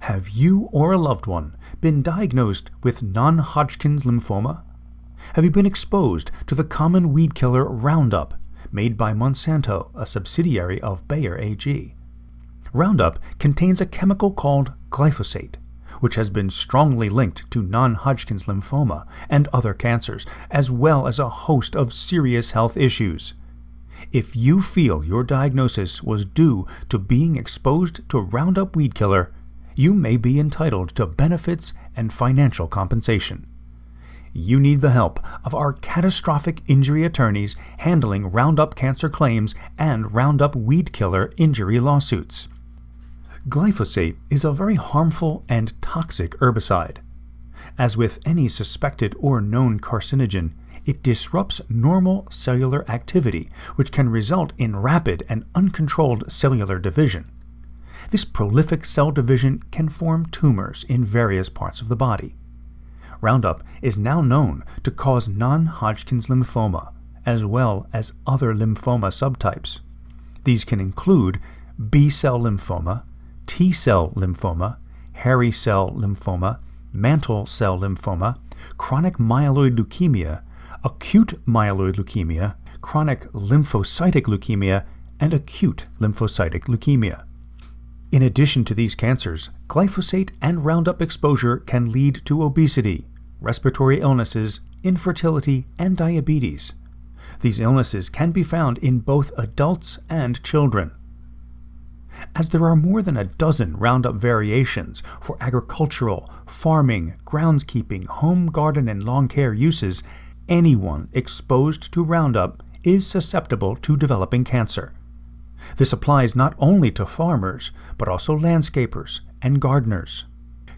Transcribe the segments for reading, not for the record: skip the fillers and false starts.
Have you or a loved one been diagnosed with non-Hodgkin's lymphoma? Have you been exposed to the common weed killer Roundup, made by Monsanto, a subsidiary of Bayer AG? Roundup contains a chemical called glyphosate, which has been strongly linked to non-Hodgkin's lymphoma and other cancers, as well as a host of serious health issues. If you feel your diagnosis was due to being exposed to Roundup weed killer, you may be entitled to benefits and financial compensation. You need the help of our catastrophic injury attorneys handling Roundup cancer claims and Roundup weed killer injury lawsuits. Glyphosate is a very harmful and toxic herbicide. As with any suspected or known carcinogen, it disrupts normal cellular activity, which can result in rapid and uncontrolled cellular division. This prolific cell division can form tumors in various parts of the body. Roundup is now known to cause non-Hodgkin's lymphoma, as well as other lymphoma subtypes. These can include B-cell lymphoma, T-cell lymphoma, hairy cell lymphoma, mantle cell lymphoma, chronic myeloid leukemia, acute myeloid leukemia, chronic lymphocytic leukemia, and acute lymphocytic leukemia. In addition to these cancers, glyphosate and Roundup exposure can lead to obesity, respiratory illnesses, infertility, and diabetes. These illnesses can be found in both adults and children. As there are more than a dozen Roundup variations for agricultural, farming, groundskeeping, home garden, and lawn care uses, anyone exposed to Roundup is susceptible to developing cancer. This applies not only to farmers, but also landscapers and gardeners.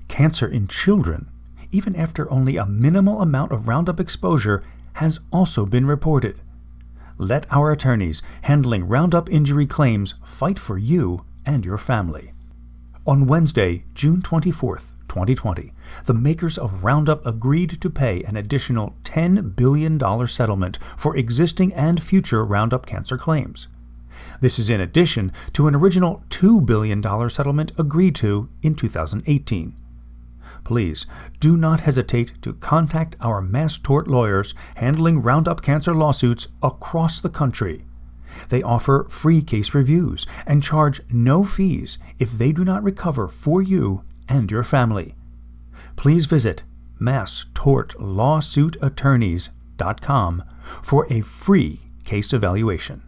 Cancer in children, even after only a minimal amount of Roundup exposure, has also been reported. Let our attorneys handling Roundup injury claims fight for you and your family. On Wednesday, June 24, 2020, the makers of Roundup agreed to pay an additional $10 billion settlement for existing and future Roundup cancer claims. This is in addition to an original $2 billion settlement agreed to in 2018. Please do not hesitate to contact our mass tort lawyers handling Roundup cancer lawsuits across the country. They offer free case reviews and charge no fees if they do not recover for you and your family. Please visit masstortlawsuitattorneys.com for a free case evaluation.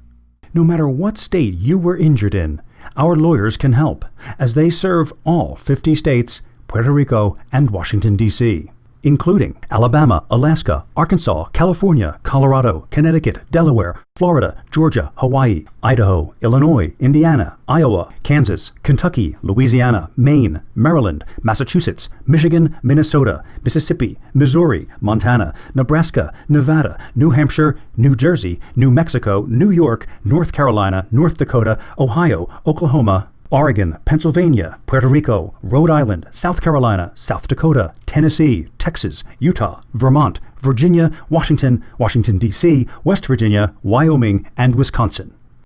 No matter what state you were injured in, our lawyers can help, as they serve all 50 states, Puerto Rico, and Washington, D.C., including Alabama, Alaska, Arkansas, California, Colorado, Connecticut, Delaware, Florida, Georgia, Hawaii, Idaho, Illinois, Indiana, Iowa, Kansas, Kentucky, Louisiana, Maine, Maryland, Massachusetts, Michigan, Minnesota, Mississippi, Missouri, Montana, Nebraska, Nevada, New Hampshire, New Jersey, New Mexico, New York, North Carolina, North Dakota, Ohio, Oklahoma, Oregon, Pennsylvania, Puerto Rico, Rhode Island, South Carolina, South Dakota, Tennessee, Texas, Utah, Vermont, Virginia, Washington, D.C., West Virginia, Wyoming, and Wisconsin.